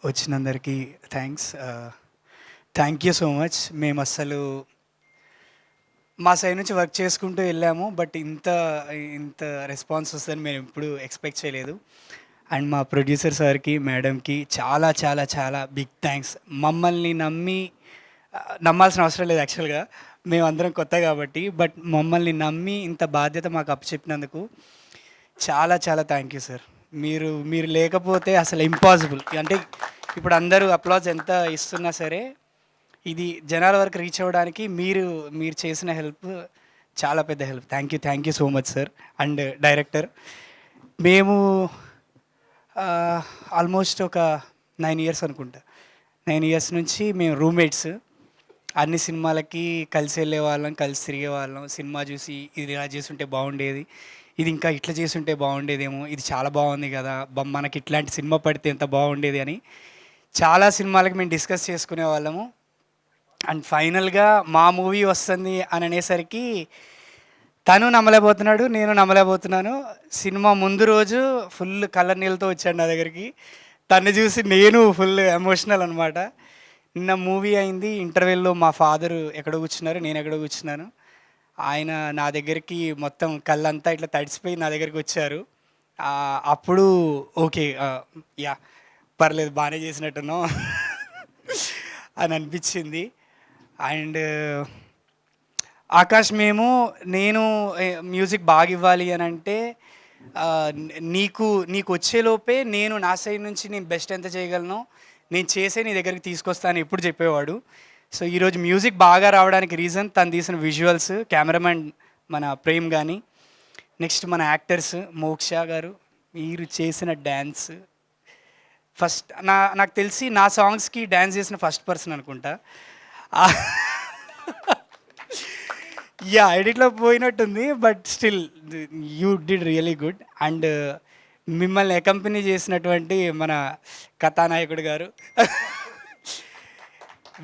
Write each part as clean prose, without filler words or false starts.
వచ్చినందరికీ thanks. Thank you so much. మేము అస్సలు మా సైడ్ నుంచి వర్క్ చేసుకుంటూ వెళ్ళాము. బట్ ఇంత ఇంత రెస్పాన్స్ వస్తుందని మేము ఎప్పుడు ఎక్స్పెక్ట్ చేయలేదు. అండ్ మా ప్రొడ్యూసర్ సార్కి, మేడంకి చాలా చాలా చాలా బిగ్ థ్యాంక్స్. మమ్మల్ని నమ్మి నమ్మాల్సిన అవసరం లేదు యాక్చువల్గా, మేమందరం కొత్త కాబట్టి. బట్ మమ్మల్ని నమ్మి ఇంత బాధ్యత మాకు అప్పచెప్పినందుకు చాలా చాలా థ్యాంక్ యూ సార్. మీరు మీరు లేకపోతే అసలు ఇంపాసిబుల్. అంటే ఇప్పుడు అందరూ అప్లాజ్ ఎంత ఇస్తున్నా సరే ఇది జనాల వరకు రీచ్ అవ్వడానికి మీరు మీరు చేసిన హెల్ప్ చాలా పెద్ద help. Thank you so much sir. And director, మేము ఆల్మోస్ట్ ఒక 9 ఇయర్స్ అనుకుంటా, 9 ఇయర్స్ నుంచి మేము రూమ్మేట్స్. అన్ని సినిమాలకి కలిసి వెళ్ళే వాళ్ళం, కలిసి తిరిగే వాళ్ళం. సినిమా చూసి ఇది ఇలా చేసుంటే బాగుండేది, ఇది ఇంకా ఇట్లా చేసుంటే బాగుండేదేమో, ఇది చాలా బాగుంది కదా, మనకి ఇట్లాంటి సినిమా పడితే ఎంత బాగుండేది అని చాలా సినిమాలకి మేము డిస్కస్ చేసుకునే వాళ్ళము. అండ్ ఫైనల్గా మా మూవీ వస్తుంది అని అనేసరికి తను నమ్మలేకపోతున్నాడు, నేను నమ్మలేకపోతున్నాను. సినిమా ముందు రోజు ఫుల్ కళ్ళ నీళ్ళతో వచ్చాడు నా దగ్గరికి. తను చూసి నేను ఫుల్ ఎమోషనల్ అనమాట. నిన్న మూవీ అయింది, ఇంటర్వెల్లో మా ఫాదరు ఎక్కడో కూర్చున్నారు, నేను ఎక్కడో కూర్చున్నాను. ఆయన నా దగ్గరికి మొత్తం కళ్ళంతా ఇట్లా తడిసిపోయి నా దగ్గరికి వచ్చారు. అప్పుడు ఓకే, యా పర్లేదు, బాగానే చేసినట్టున్నాం అని అనిపించింది. అండ్ ఆకాష్, నేను మ్యూజిక్ బాగా ఇవ్వాలి అని అంటే నీకు నీకు వచ్చేలోపే నేను నా సైడ్ నుంచి నేను బెస్ట్ ఎంత చేయగలను నేను చేసే నీ దగ్గరికి తీసుకొస్తాను ఎప్పుడు చెప్పేవాడు. సో ఈరోజు మ్యూజిక్ బాగా రావడానికి రీజన్ తను తీసిన విజువల్స్, కెమెరామెన్ మన ప్రేమ్ కానీ, నెక్స్ట్ మన యాక్టర్స్ మోక్ష గారు, మీరు చేసిన డ్యాన్స్. ఫస్ట్ నాకు తెలిసి నా సాంగ్స్కి డ్యాన్స్ చేసిన ఫస్ట్ పర్సన్ అనుకుంటా. యా, ఎడిట్లో పోయినట్టుంది, but still you did really good. And మిమ్మల్ని అకంపెనీ చేసినటువంటి మన కథానాయకుడు గారు,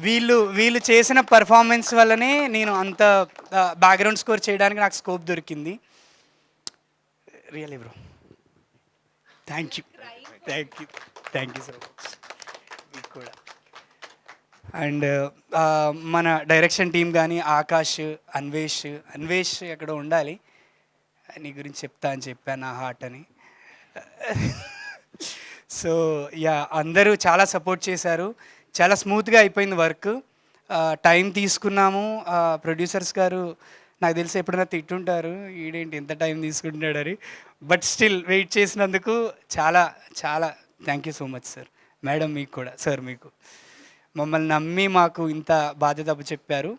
వీళ్ళు చేసిన పర్ఫార్మెన్స్ వల్లనే నేను అంత బ్యాక్గ్రౌండ్ స్కోర్ చేయడానికి నాకు స్కోప్ దొరికింది. Really bro, thank you so much. మీకు కూడా. అండ్ మన డైరెక్షన్ టీం కానీ ఆకాష్, అన్వేష్ ఎక్కడో ఉండాలి, నీ గురించి చెప్తా అని చెప్పాను నా హార్ట్ అని. సో యా, అందరూ చాలా సపోర్ట్ చేశారు. చాలా స్మూత్గా అయిపోయింది వర్క్. టైం తీసుకున్నాము. ప్రొడ్యూసర్స్ గారు నాకు తెలిసి ఎప్పుడైనా తిట్టుంటారు, ఈడేంటి ఎంత టైం తీసుకుంటున్నాడని. బట్ స్టిల్ వెయిట్ చేసినందుకు చాలా చాలా thank you so much sir. Madam మీకు కూడా, సార్ మీకు మమ్మల్ని నమ్మి మాకు ఇంత బాధ్యత అప్పచెప్పారు.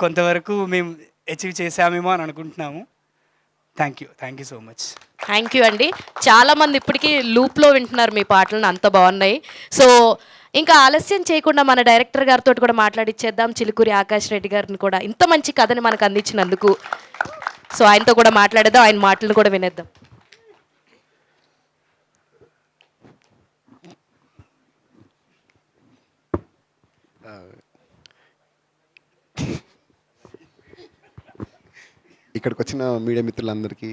కొంతవరకు మేము అచీవ్ చేసామేమో అని అనుకుంటున్నాము. Thank you so much. Thank you అండి. చాలామంది ఇప్పటికీ లూప్లో వింటున్నారు మీ పాటలను, అంత బాగున్నాయి. సో ఇంకా ఆలస్యం చేయకుండా మన డైరెక్టర్ గారితో కూడా మాట్లాడిచ్చేద్దాం. చిలుకూరి ఆకాష్ రెడ్డి గారిని కూడా ఇంత మంచి కథని మనకు అందించినందుకు. సో ఆయనతో కూడా మాట్లాడేద్దాం, ఆయన మాటలను కూడా వినేద్దాం. ఇక్కడికి వచ్చిన మీడియా మిత్రులందరికీ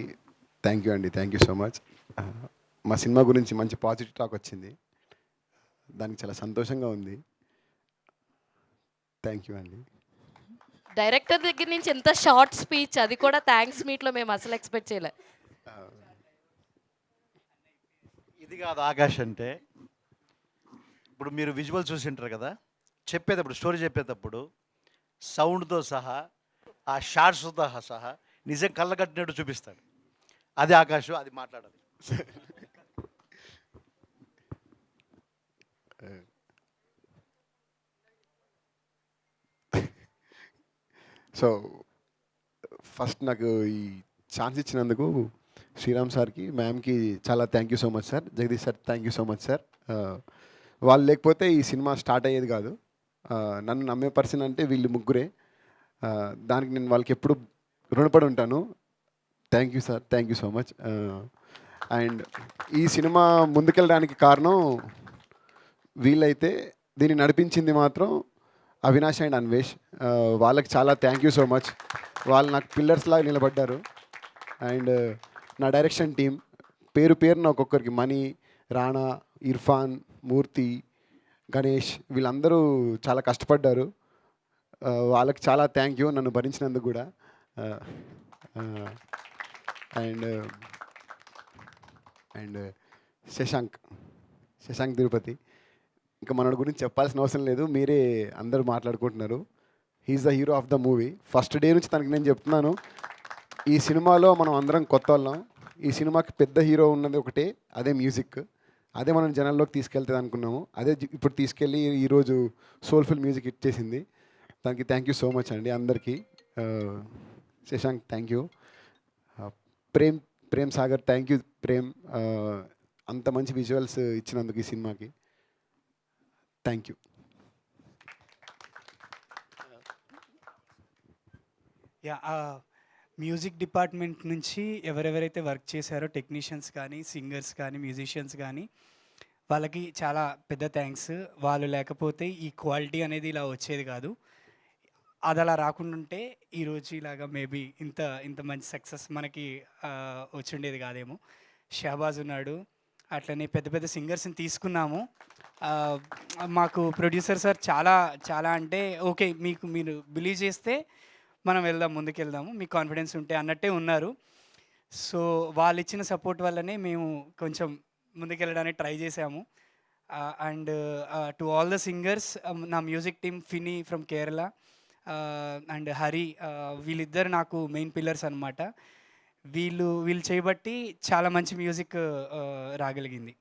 థ్యాంక్ యూ అండి. Thank you so much. మా సినిమా గురించి మంచి పాజిటివ్ టాక్ వచ్చింది, దానికి చాలా సంతోషంగా ఉంది. థ్యాంక్ యూ అండి. డైరెక్టర్ దగ్గర నుంచి ఎంత షార్ట్ స్పీచ్, అది కూడా థ్యాంక్స్ మీట్లో మేము అసలు ఎక్స్పెక్ట్ చేయలే. ఇది కాదు ఆకాష్ అంటే. ఇప్పుడు మీరు విజువల్ చూసి ఉంటారు కదా, చెప్పేటప్పుడు స్టోరీ చెప్పేటప్పుడు సౌండ్తో సహా ఆ షార్ట్స్తో సహా నిజం కళ్ళ కట్టినట్టు చూపిస్తాడు. అది ఆకాశం, అది మాట్లాడాలి. సో ఫస్ట్ నాకు ఈ ఛాన్స్ ఇచ్చినందుకు శ్రీరామ్ సార్కి, మ్యామ్కి చాలా thank you so much sir. Jagadish sir thank you so much sir. వాళ్ళు లేకపోతే ఈ సినిమా స్టార్ట్ అయ్యేది కాదు. నన్ను నమ్మే పర్సన్ అంటే వీళ్ళు ముగ్గురే. దానికి నేను వాళ్ళకి ఎప్పుడు రుణపడి ఉంటాను. Thank you sir, thank you so much. And ఈ సినిమా ముందుకెళ్ళడానికి కారణం వీళ్ళైతే దీన్ని నడిపించింది మాత్రం అవినాష్ అండ్ అన్వేష్. వాళ్ళకి చాలా థ్యాంక్ యూ సో మచ్. వాళ్ళు నాకు పిల్లర్స్ లాగా నిలబడ్డారు. అండ్ నా డైరెక్షన్ టీం పేరున ఒక్కొక్కరికి, మణి, రాణా, ఇర్ఫాన్, మూర్తి, గణేష్ వీళ్ళందరూ చాలా కష్టపడ్డారు. వాళ్ళకి చాలా థ్యాంక్ యూ నన్ను భరించినందుకు కూడా. అండ్ అండ్ శశాంక్ శశాంక్ తిరుపతి ఇంకా మనోడి గురించి చెప్పాల్సిన అవసరం లేదు, మీరే అందరూ మాట్లాడుకుంటున్నారు. He's the hero of the movie. First day నుంచి తనకి నేను చెప్తున్నాను, ఈ సినిమాలో మనం అందరం కొత్త వాళ్ళం, ఈ సినిమాకి పెద్ద హీరో ఉన్నది ఒకటే, అదే మ్యూజిక్. అదే మనం జనాల్లోకి తీసుకెళ్తుంది అనుకున్నాము, అదే ఇప్పుడు తీసుకెళ్ళి ఈరోజు సోల్ఫుల్ మ్యూజిక్ ఇచ్చేసింది. దానికి థ్యాంక్ యూ సో మచ్ అండి అందరికీ. Shashank thank you. Prem Sagar thank you Prem, అంత మంచి విజువల్స్ ఇచ్చినందుకు ఈ సినిమాకి thank you. Yeah, music department నుంచి ఎవరెవరైతే వర్క్ చేశారో టెక్నీషియన్స్ కానీ సింగర్స్ కానీ మ్యూజిషియన్స్ కానీ వాళ్ళకి చాలా పెద్ద థ్యాంక్స్. వాళ్ళు లేకపోతే ఈ క్వాలిటీ అనేది ఇలా వచ్చేది కాదు. అది అలా రాకుండా ఉంటే ఈరోజు ఇలాగా మేబీ ఇంత ఇంత మంచి సక్సెస్ మనకి వచ్చుండేది కాదేమో. షహబాజ్ ఉన్నాడు, అట్లనే పెద్ద పెద్ద సింగర్స్ని తీసుకున్నాము. మాకు ప్రొడ్యూసర్ సార్ చాలా చాలా అంటే ఓకే మీరు బిలీవ్ చేస్తే మనం వెళ్దాం, ముందుకెళ్దాము, మీకు కాన్ఫిడెన్స్ ఉంటే అన్నట్టే ఉన్నారు. సో వాళ్ళు ఇచ్చిన సపోర్ట్ వల్లనే మేము కొంచెం ముందుకెళ్ళడానికి ట్రై చేసాము. And to all the singers, నా music team Finny from Kerala and Hari, వీళ్ళిద్దరు నాకు మెయిన్ పిల్లర్స్ అనమాట. వీళ్ళు చేయబట్టి చాలా మంచి మ్యూజిక్ రాగలిగింది.